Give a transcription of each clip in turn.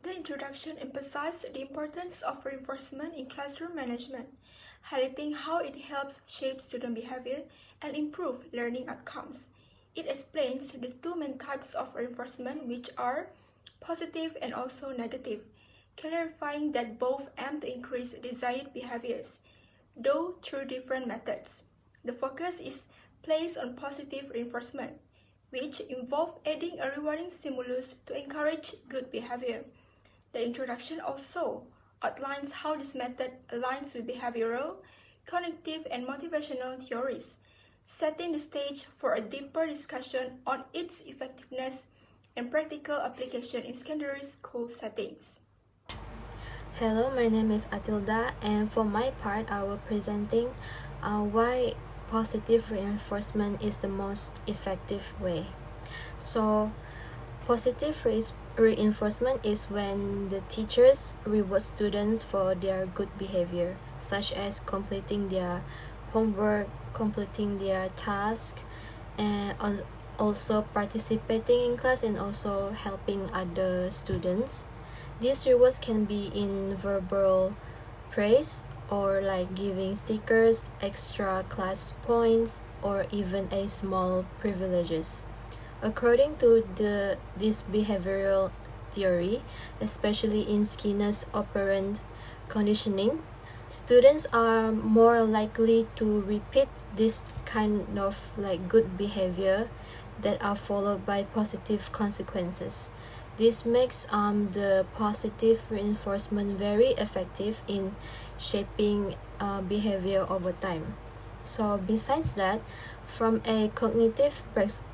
The introduction emphasized the importance of reinforcement in classroom management, highlighting how it helps shape student behavior and improve learning outcomes. It explains the two main types of reinforcement, which are positive and also negative, clarifying that both aim to increase desired behaviors, though through different methods. The focus is placed on positive reinforcement, which involve adding a rewarding stimulus to encourage good behavior. The introduction also outlines how this method aligns with behavioral, cognitive, and motivational theories, setting the stage for a deeper discussion on its effectiveness and practical application in secondary school settings. Hello, my name is Atilda, and for my part, I will presenting why positive reinforcement is the most effective way. So, positive reinforcement is when the teachers reward students for their good behavior, such as completing their homework, completing their task, and also participating in class and also helping other students. These rewards can be in verbal praise or like giving stickers, extra class points, or even a small privileges. According to this behavioral theory, especially in Skinner's operant conditioning, students are more likely to repeat this kind of like good behavior that are followed by positive consequences. This makes the positive reinforcement very effective in shaping behavior over time. So besides that, from a cognitive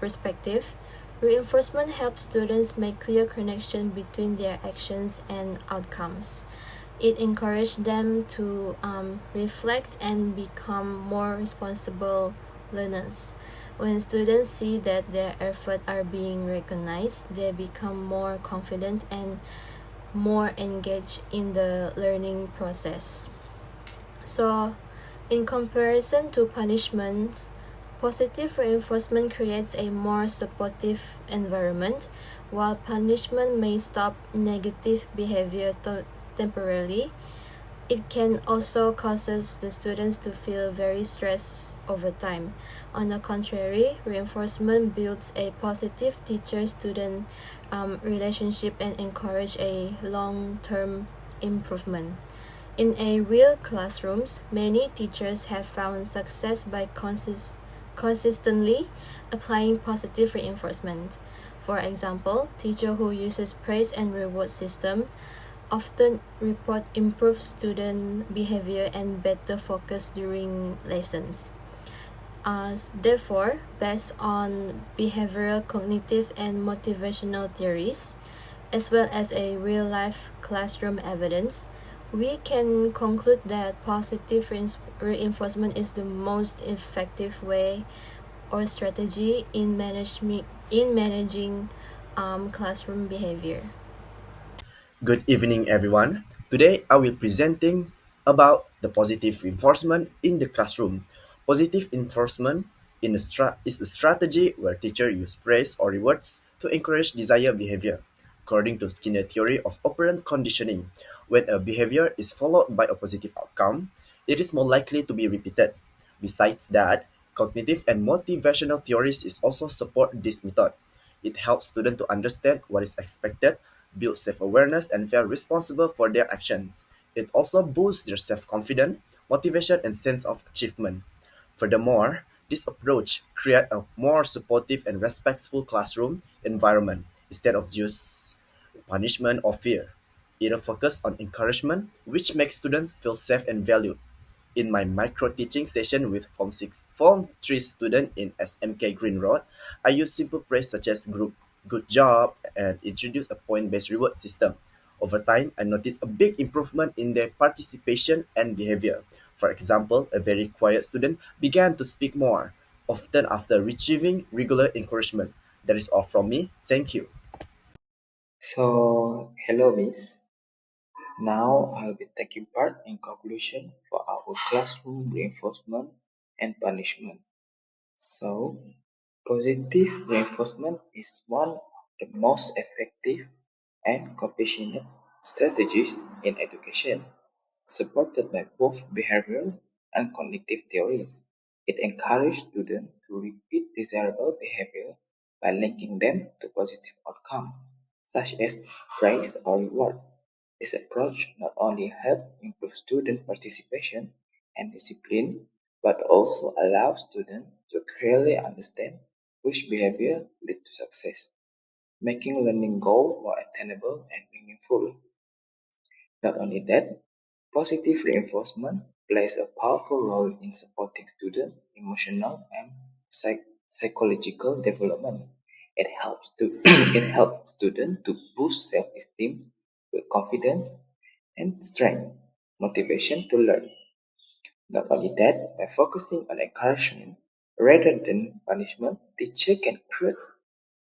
perspective, reinforcement helps students make clear connection between their actions and outcomes. It encourages them to reflect and become more responsible learners. When students see that their efforts are being recognized, they become more confident and more engaged in the learning process. So, in comparison to punishments, positive reinforcement creates a more supportive environment, while punishment may stop negative behavior temporarily. It can also causes the students to feel very stressed over time. On the contrary, reinforcement builds a positive teacher-student relationship and encourage a long-term improvement. In a real classrooms, many teachers have found success by consistently applying positive reinforcement. For example, teacher who uses praise and reward system often report improved student behavior and better focus during lessons. Therefore, based on behavioral, cognitive, and motivational theories, as well as a real-life classroom evidence, we can conclude that positive reinforcement is the most effective way or strategy in managing classroom behavior. Good evening, everyone. Today, I will presenting about the positive reinforcement in the classroom. Positive reinforcement is a strategy where teachers use praise or rewards to encourage desired behavior. According to Skinner theory of operant conditioning, when a behavior is followed by a positive outcome, it is more likely to be repeated. Besides that, cognitive and motivational theories is also support this method. It helps students to understand what is expected, build self-awareness, and feel responsible for their actions. It also boosts their self-confidence, motivation, and sense of achievement. Furthermore, this approach creates a more supportive and respectful classroom environment instead of just punishment or fear. It focuses on encouragement, which makes students feel safe and valued. In my micro teaching session with Form 3 student in SMK Green Road, I use simple praise such as group good job and introduce a point-based reward system. Over time, I noticed a big improvement in their participation and behavior. For example, a very quiet student began to speak more, often after receiving regular encouragement. That is all from me. Thank you. So, hello Miss. Now I'll be taking part in conclusion for our classroom reinforcement and punishment. So, positive reinforcement is one of the most effective and compassionate strategies in education, supported by both behavioral and cognitive theories. It encouraged students to repeat desirable behavior by linking them to positive outcomes, such as praise or reward. This approach not only helps improve student participation and discipline, but also allows students to clearly understand which behavior lead to success, making learning goals more attainable and meaningful. Not only that, positive reinforcement plays a powerful role in supporting student emotional and psychological development. It helps to it helps students to boost self-esteem, build confidence, and strength motivation to learn. Not only that, by focusing on encouragement rather than punishment, teacher can create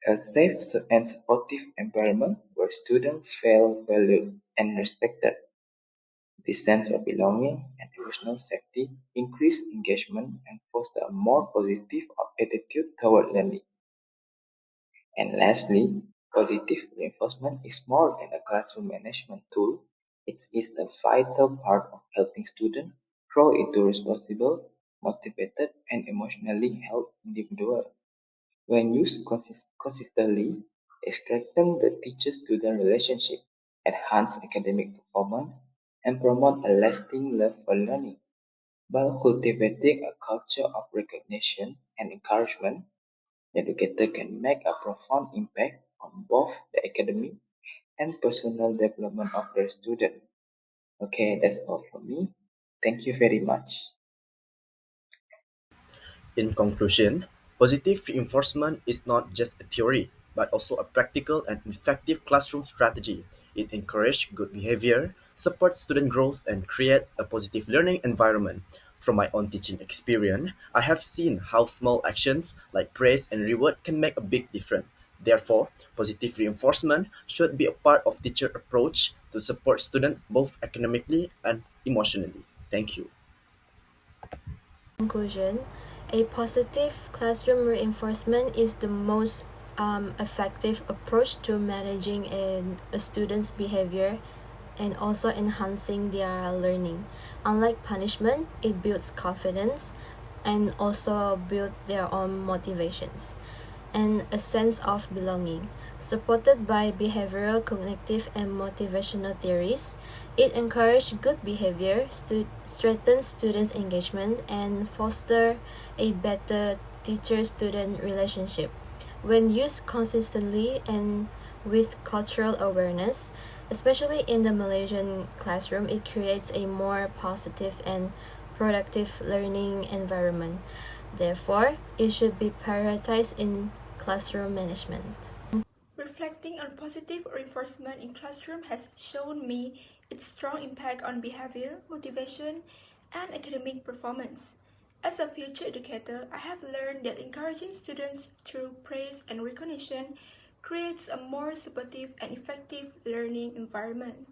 a safe and supportive environment where students feel valued and respected. This sense of belonging and emotional safety increase engagement and foster a more positive attitude toward learning. And lastly, positive reinforcement is more than a classroom management tool. It is a vital part of helping students grow into responsible, motivated, and emotionally healthy individuals. When used consistently, they strengthen the teacher-student relationship, enhance academic performance, and promote a lasting love for learning. By cultivating a culture of recognition and encouragement, educators can make a profound impact on both the academic and personal development of their students. Okay, that's all from me. Thank you very much. In conclusion, positive reinforcement is not just a theory, but also a practical and effective classroom strategy. It encourages good behavior, supports student growth, and creates a positive learning environment. From my own teaching experience, I have seen how small actions like praise and reward can make a big difference. Therefore, positive reinforcement should be a part of teacher approach to support students both academically and emotionally. Thank you. Conclusion, a positive classroom reinforcement is the most effective approach to managing a student's behavior and also enhancing their learning. Unlike punishment, it builds confidence and also build their own motivations and a sense of belonging. Supported by behavioral, cognitive, and motivational theories, it encourages good behavior, strengthens students' engagement, and foster a better teacher-student relationship. When used consistently and with cultural awareness, especially in the Malaysian classroom, it creates a more positive and productive learning environment. Therefore, it should be prioritized in classroom management. Reflecting on positive reinforcement in classroom has shown me its strong impact on behavior, motivation, and academic performance. As a future educator, I have learned that encouraging students through praise and recognition creates a more supportive and effective learning environment.